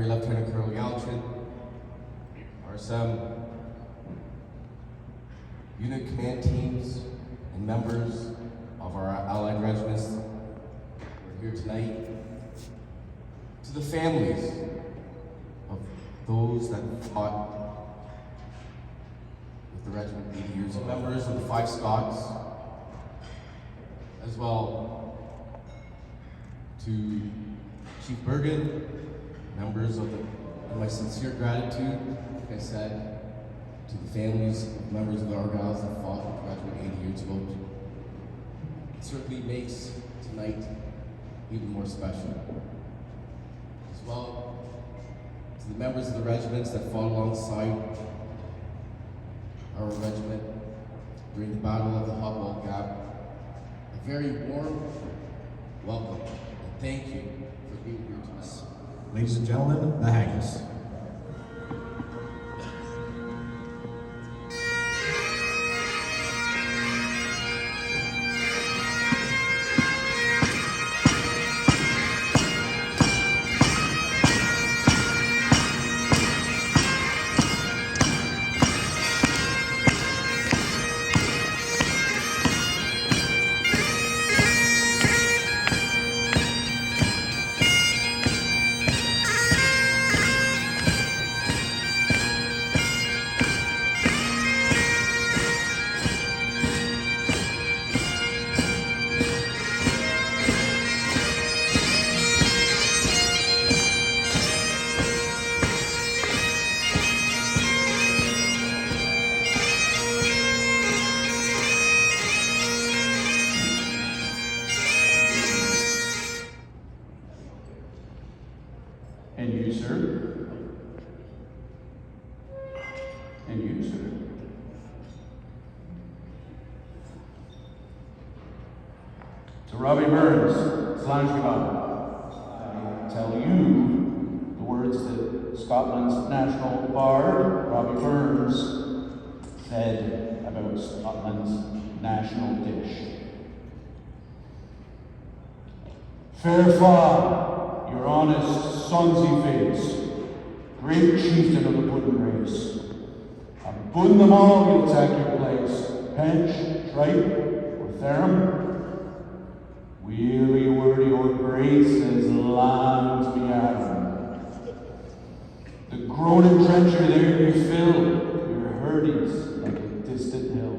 Honorary Lieutenant Colonel Yalchin, our some unit command teams and members of our allied regiments who are here tonight, to the families of those that fought with the regiment 80 years, members of the Five Scots, as well to Chief Bergen, members of my sincere gratitude, like I said, to the families of members of the Argylls that fought with the regiment 80 years ago. It certainly makes tonight even more special. As well to the members of the regiments that fought alongside our regiment during the Battle of the Hochwald Gap, a very warm welcome and thank you for being here tonight. Ladies and gentlemen, the Haggis. And you, sir? And you, sir? To Robbie Burns, I tell you the words that Scotland's national bard, Robbie Burns, said about Scotland's national dish. Fair fly, your honest, sonsy face, great chieftain of the puddin' race. Abune them all, you'll take your place, pench, tripe, or therum. Weally wordy your grace as lambs be Adam. The groaning trencher there you fill, your herdies like a distant hill.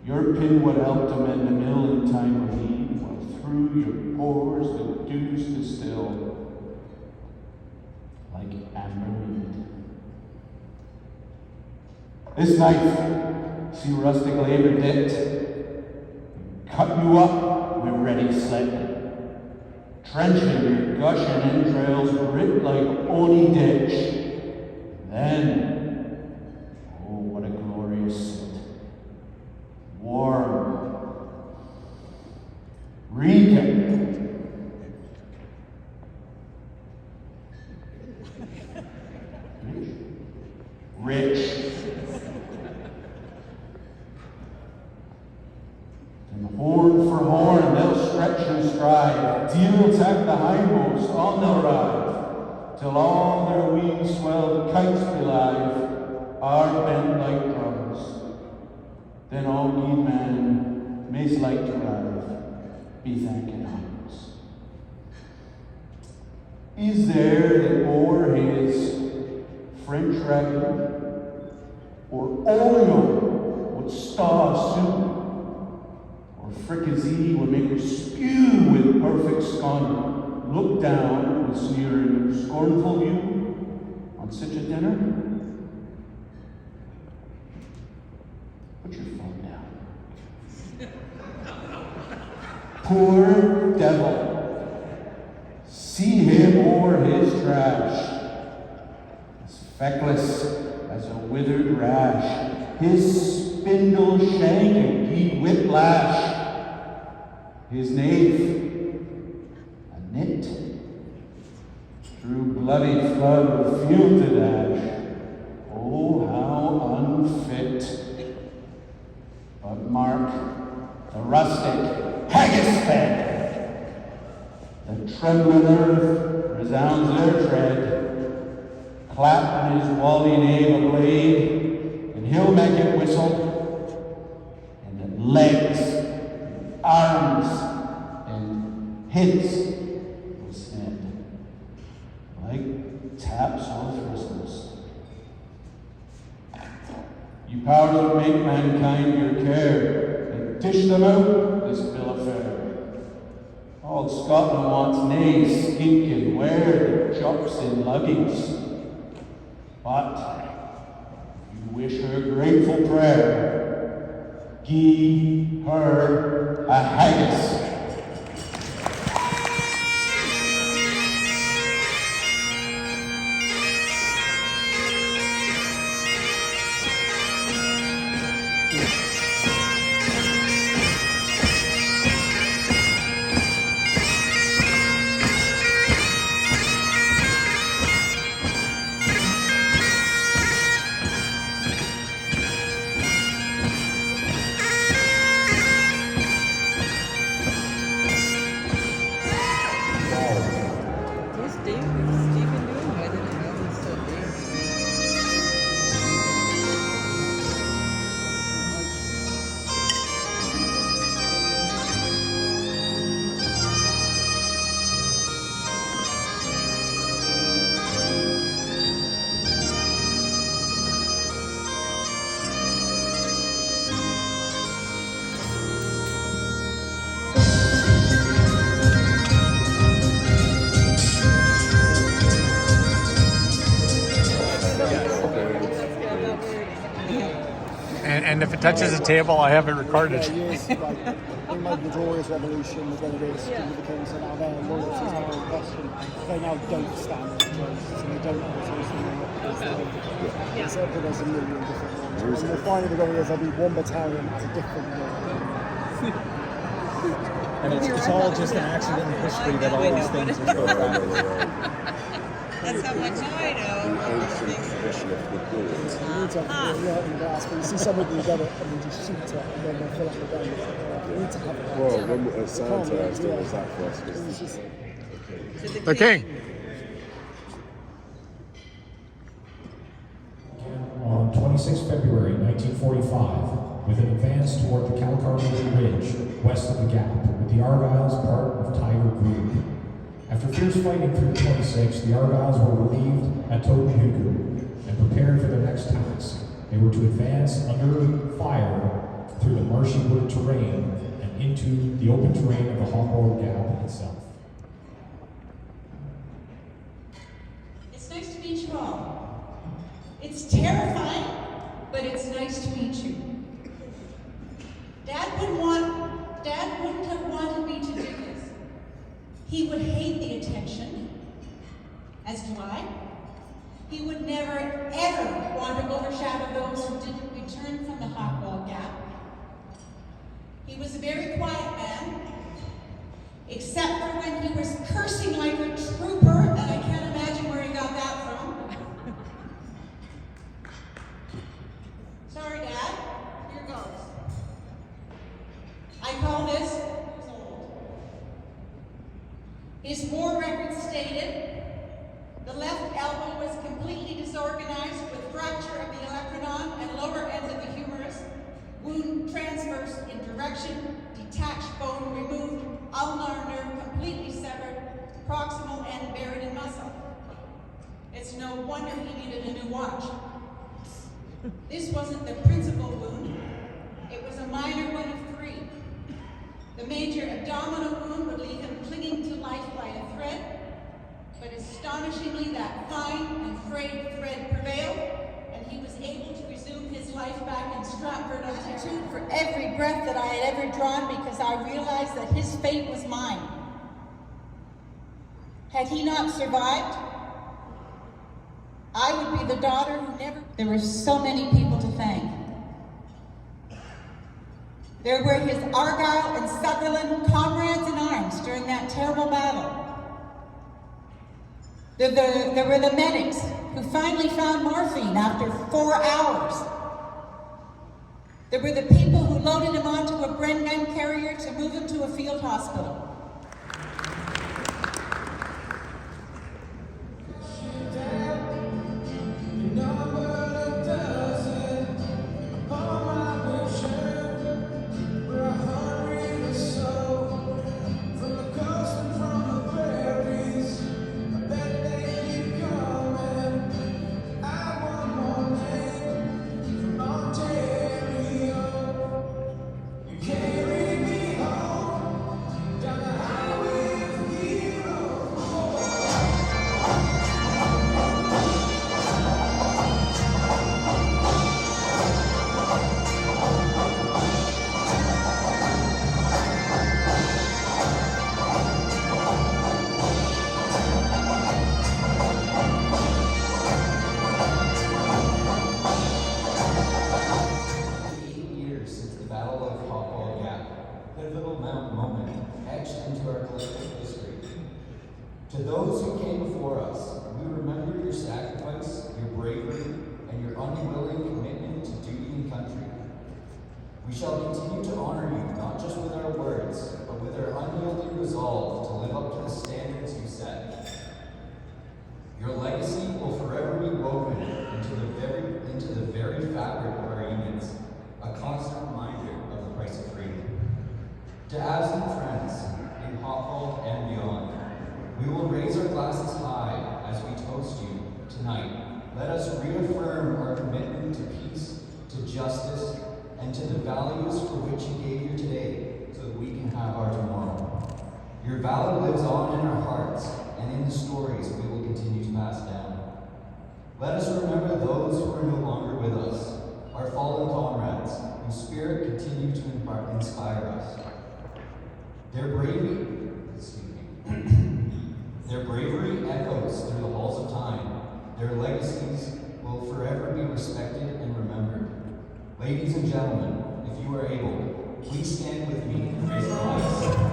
Your pin would help to mend a mill in time of need, while through your pores the dews distill like amber mead. This knife, see rustic labor dipped, cut you up with ready slit. Trenching your gushing entrails, grit like oni ditch. Then, oh, what a glorious sit. Warm, reeking, rich. And horn for horn, they'll stretch and strive. Deal tack the hindmost on they'll ride, till all their wings swelled kites belive are bent like drums. Then all need man may's like to rive, be thanking arms. Is there that o'er his French ragged or oleo would staw soon? Fricassee would make her spew with perfect scorn, look down with sneering, scornful view on such a dinner? Put your phone down. Poor devil. See him o'er his trash, as feckless as a withered rash, his spindle shank and key whiplash. His knave, a knit, through bloody flood with fielded ash. Oh, how unfit! But mark the rustic haggis fed, the trembling earth resounds their tread. Clap in his wally knave a blade, and he'll make it whistle. And legs, arms, and hits will stand like taps on thistles. You powers that make mankind your care, and dish them out this bill of fare. All Scotland wants nae skink and wear that chops in luggage. But you wish her grateful prayer, gie her a haggis. And if it touches the table, I have it recorded. Yeah, years, like, in the Glorious Revolution, the Grenadiers, the Kings, and now their loyalty is now in question. They now don't stand with the Joneses, and they don't have a choice in the So there's a million different ones. And we'll find in the Grenadiers there'll be one battalion at a different role. And it's all just an accident in history that all these things are so rapid. That's how much I know. You need to have it in the glass, but you see some of them get it and then just shoot it and then they'll fill up the gun. You need to have it. Well, when Santa was that for us. It was just, The king. On 26 February 1945, with an advance toward the Calcarnation Ridge, west of the Gap, with the Argylls part of Tiger Group. After fierce fighting through the 26th, the Argylls were relieved at Totenhugu and prepared for their next task. They were to advance under fire through the marshy wooded terrain and into the open terrain of the Hochwald Gap itself. It's nice to meet you all. It's terrifying, but it's nice to meet you. Dad wouldn't have wanted me to do this. He would hate the attention, as do I. He would never, ever want to overshadow those who didn't return from the Hochwald Gap. He was a very quiet man, except for when he was cursing like a trooper, and I can't imagine where he got that from. Sorry, Dad. Here goes. I call this old. His war record stated, the left elbow was completely disorganized with fracture of the olecranon and lower end of the humerus, wound transverse in direction, detached bone removed, ulnar nerve completely severed, proximal end buried in muscle. It's no wonder he needed a new watch. This wasn't the principal wound. It was a minor one of 3. The major abdominal wound would leave him clinging to life by a thread, but astonishingly that fine and frayed thread prevailed, and he was able to resume his life back in Stratford, Ontario. For every breath that I had ever drawn, because I realized that his fate was mine. Had he not survived, I would be the daughter who never... There were so many people to thank. There were his Argyll and Sutherland comrades in arms during that terrible battle. There were the medics who finally found morphine after 4 hours. There were the people who loaded him onto a Bren gun carrier to move him to a field hospital. those who came before us, we remember your sacrifice, your bravery, and your unwilling commitment to duty and country. We shall continue to honor you, not just with our words, but with our unyielding resolve to live up to the standards you set. Your legacy will forever be woven into the very fabric of our units, a constant reminder of the price of freedom. To absent friends in Hochwald and beyond, we will raise our glasses high as we toast you tonight. Let us reaffirm our commitment to peace, to justice, and to the values for which you gave here today, so that we can have our tomorrow. Your valor lives on in our hearts and in the stories we will continue to pass down. Let us remember those who are no longer with us, our fallen comrades, whose spirit continues to inspire us. Their bravery echoes through the halls of time. Their legacies will forever be respected and remembered. Ladies and gentlemen, if you are able, please stand with me and raise your glass.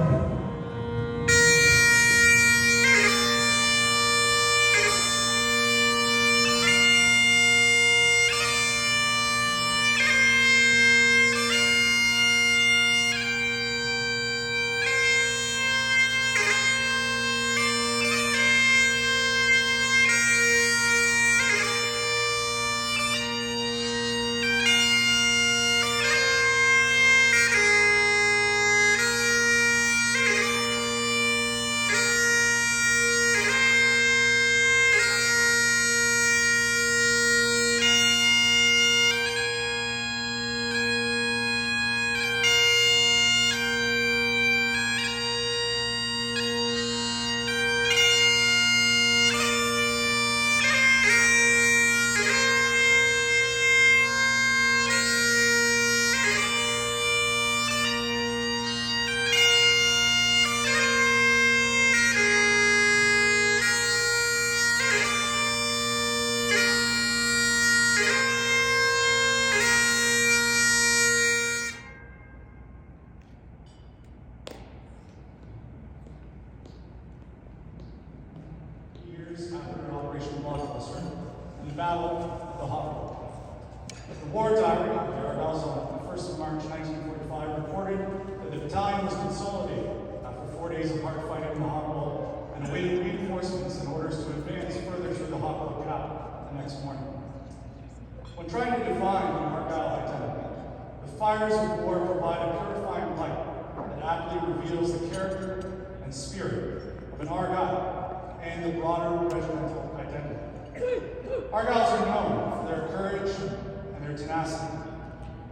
Battle of the Hochwald. The war diary of the Argylls on the 1st of March 1945 reported that the battalion was consolidated after 4 days of hard fighting in the Hochwald and awaiting reinforcements and orders to advance further through the Hochwald gap the next morning. When trying to define the Argyll identity, the fires of war provide a purifying light that aptly reveals the character and spirit of an Argyll and the broader regimental identity. Argylls are known for their courage and their tenacity.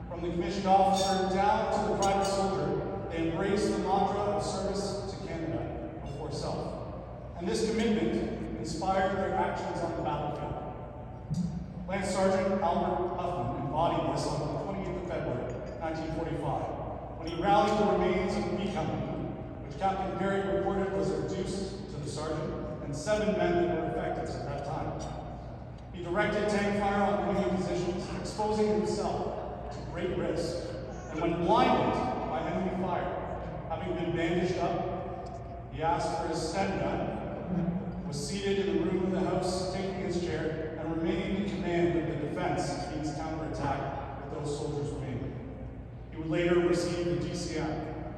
From the commissioned officer down to the private soldier, they embrace the mantra of service to Canada before self. And this commitment inspired their actions on the battlefield. Lance Sergeant Albert Huffman embodied this on the 28th of February, 1945, when he rallied the remains of B Company, which Captain Perry reported was reduced to the sergeant and 7 men that were affected at that time. He directed tank fire on enemy positions, exposing himself to great risk. And when blinded by enemy fire, having been bandaged up, he asked for his Sten gun, was seated in the room of the house, taking his chair, and remained in command of the defense against counterattack that those soldiers made. He would later receive the DCM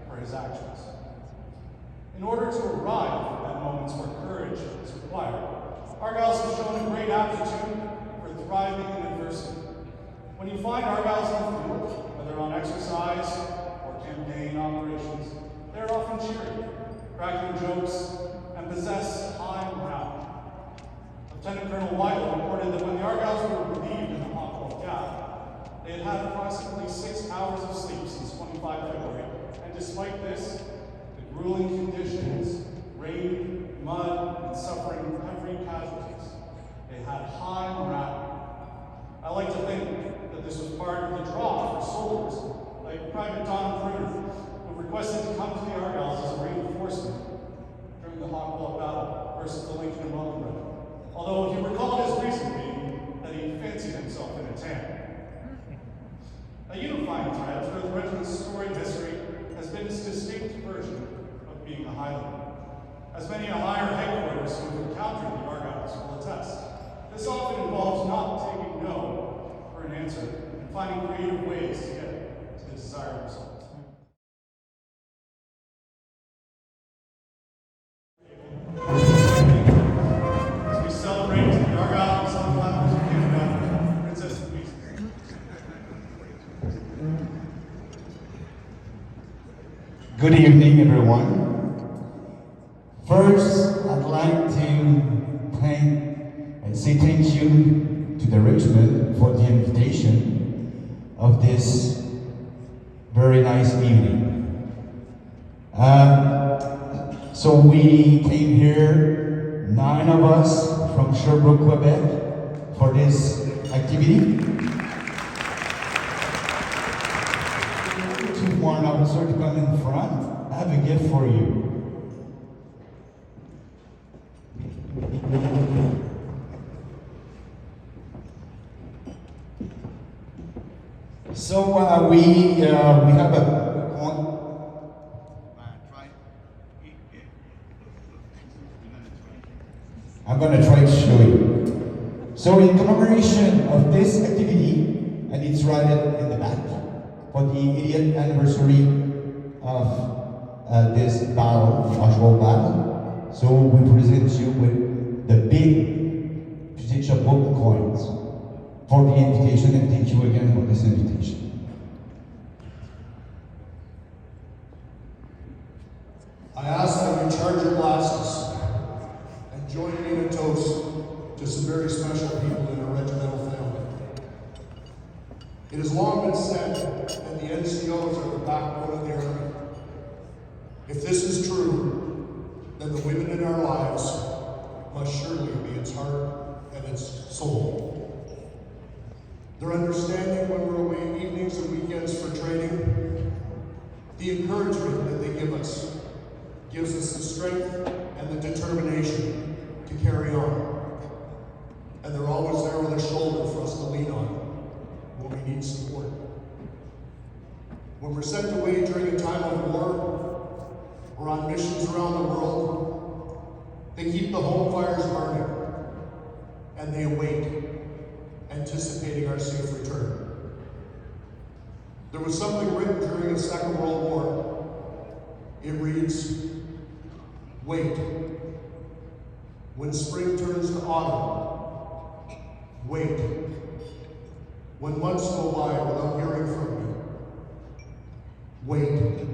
for his actions. In order to arrive at moments where courage is required, Argylls have shown a great aptitude for thriving in adversity. When you find Argylls in the field, whether on exercise or campaign operations, they're often cheery, cracking jokes, and possess high morale. Lieutenant Colonel Weigel reported that when the Argylls were relieved in the Hochwald gap, they had had approximately 6 hours of sleep since 25 February, and despite this, the grueling conditions, rain, mud, and suffering every casualties, they had high morale. I like to think that this was part of the draw for soldiers like Private Don Pruner, who requested to come to the Argylls as a reinforcement during the Hochwald battle versus the Lincoln and Welcome Regiment. Although he recalled his reason being that he fancied himself in a tan. A unifying thread through the regiment's storied history has been its distinct version of being a Highlander. As many higher headquarters who have encountered the Argylls will attest, this often involves not taking no for an answer and finding creative ways to get to the desired result. As we celebrate the Argyll and Sutherland of Canada, Princess Louise. Good evening, everyone. First, I'd like to say thank you to the regiment for the invitation of this very nice evening. So we came here, 9 of us from Sherbrooke, Quebec, for this activity. Two warrant officers to come in front. I have a gift for you. So we have a I'm going to try to show you. So in commemoration of this activity, and it's right in the back, for the 80th anniversary of this battle, the Hochwald battle, so we present you with the big prestige of gold coins for the invitation, and thank you again for this invitation. I ask that you charge your glasses and join me in a toast to some very special people in our regimental family. It has long been said that the NCOs are the backbone of the Army. If this is true, then the women in our lives must surely be its heart and its soul. Their understanding when we're away evenings and weekends for training, the encouragement that they give us, gives us the strength and the determination to carry on. And they're always there with a shoulder for us to lean on when we need support. When we're sent away during a time of war or on missions around the world, they keep the home fires burning and they await, anticipating our safe return. There was something written during the Second World War. It reads, "Wait. When spring turns to autumn, wait. When months go by without hearing from you, wait.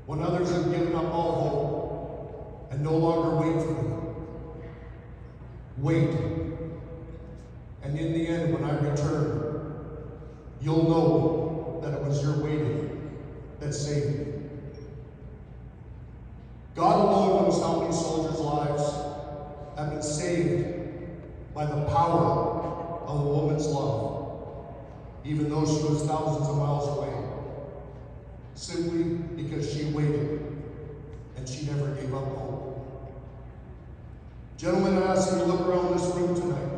When others have given up all hope and no longer wait for you, wait. And in the end, when I return, you'll know that it was your waiting that saved me." God alone knows how many soldiers' lives have been saved by the power of a woman's love, even though she was thousands of miles away, simply because she waited and she never gave up hope. Gentlemen, I ask you to look around this room tonight,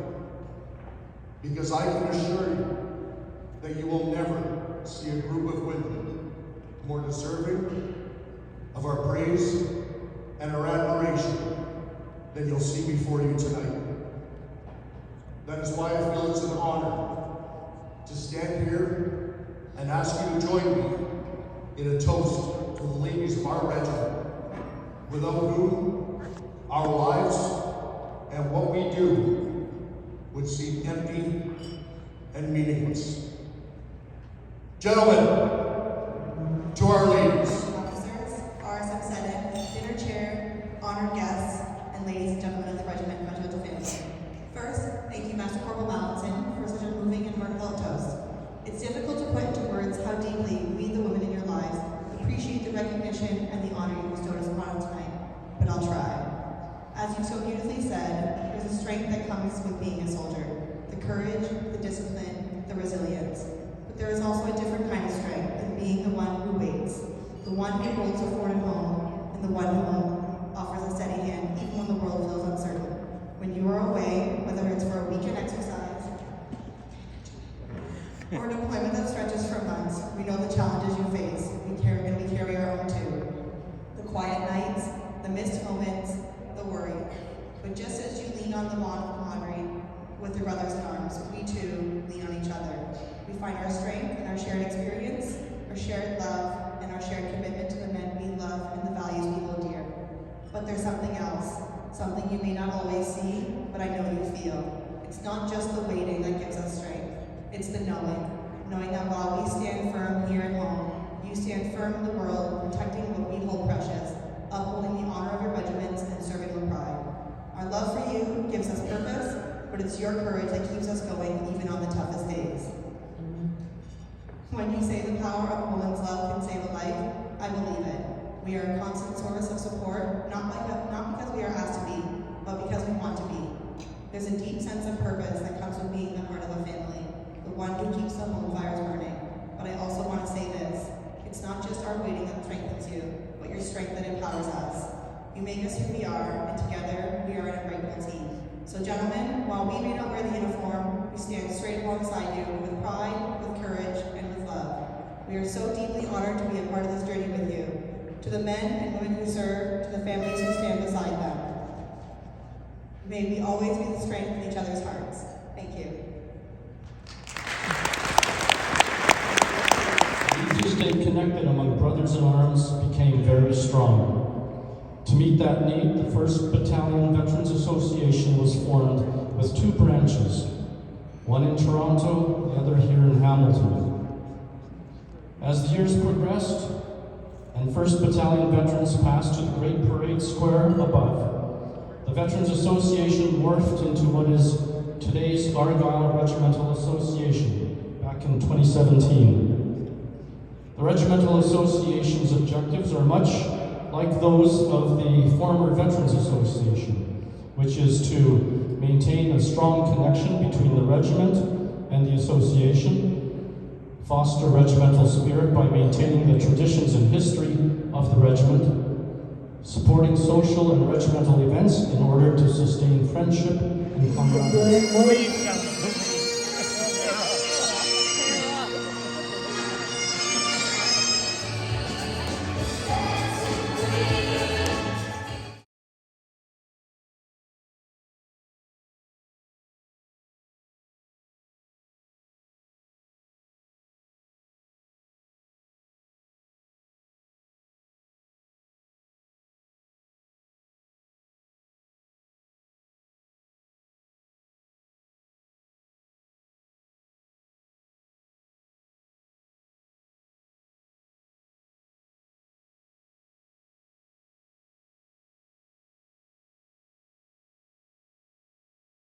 because I can assure you that you will never see a group of women more deserving of our praise and our admiration than you'll see before you tonight. That is why I feel it's an honor to stand here and ask you to join me in a toast to the ladies of our regiment, without whom our lives and what we do would seem empty and meaningless. Gentlemen, to our ladies. Officers, RSM Senate, dinner chair, honored guests, and ladies and gentlemen of the Regimental family. First, thank you, Master Corporal Mallinson, for such a moving and heartfelt toast. It's difficult to put into words how deeply we, the women in your lives, appreciate the recognition and the honor you bestowed upon us tonight, but I'll try. As you so beautifully said, there's a strength that comes with being a soldier, the courage, the discipline, the resilience. But there is also a different kind of strength than being the one who waits, the one who holds a fort at home, and the one who offers a steady hand even when the world feels uncertain. When you are away, whether it's for a weekend exercise or an deployment that stretches for months, we know the challenges you face, and we carry our own too. The quiet nights, the missed moments, stand firm in the world, protecting what we hold precious, upholding the honor of your regiments, and serving with pride. Our love for you gives us purpose, but it's your courage that keeps us going even on the toughest days. When you say the power of a woman's love can save a life, I believe it. We are a constant source of support, not because we are asked to be, but because we want to be. There's a deep sense of purpose that comes with being the heart of a family, the one who keeps the home fires burning. But I also want to say this, it's not just our waiting that strengthens you, but your strength that empowers us. You make us who we are, and together we are an unbreakable team. So gentlemen, while we may not wear the uniform, we stand straight alongside you with pride, with courage, and with love. We are so deeply honored to be a part of this journey with you. To the men and women who serve, to the families who stand beside them. May we always be the strength in each other's hearts. Thank you. The need to stay connected among brothers in arms became very strong. To meet that need, the 1st Battalion Veterans Association was formed with 2 branches, one in Toronto, the other here in Hamilton. As the years progressed, and 1st Battalion veterans passed to the Great Parade Square above, the Veterans Association morphed into what is today's Argyll Regimental Association back in 2017. The Regimental Association's objectives are much like those of the former Veterans Association, which is to maintain a strong connection between the regiment and the association, foster regimental spirit by maintaining the traditions and history of the regiment, supporting social and regimental events in order to sustain friendship and camaraderie.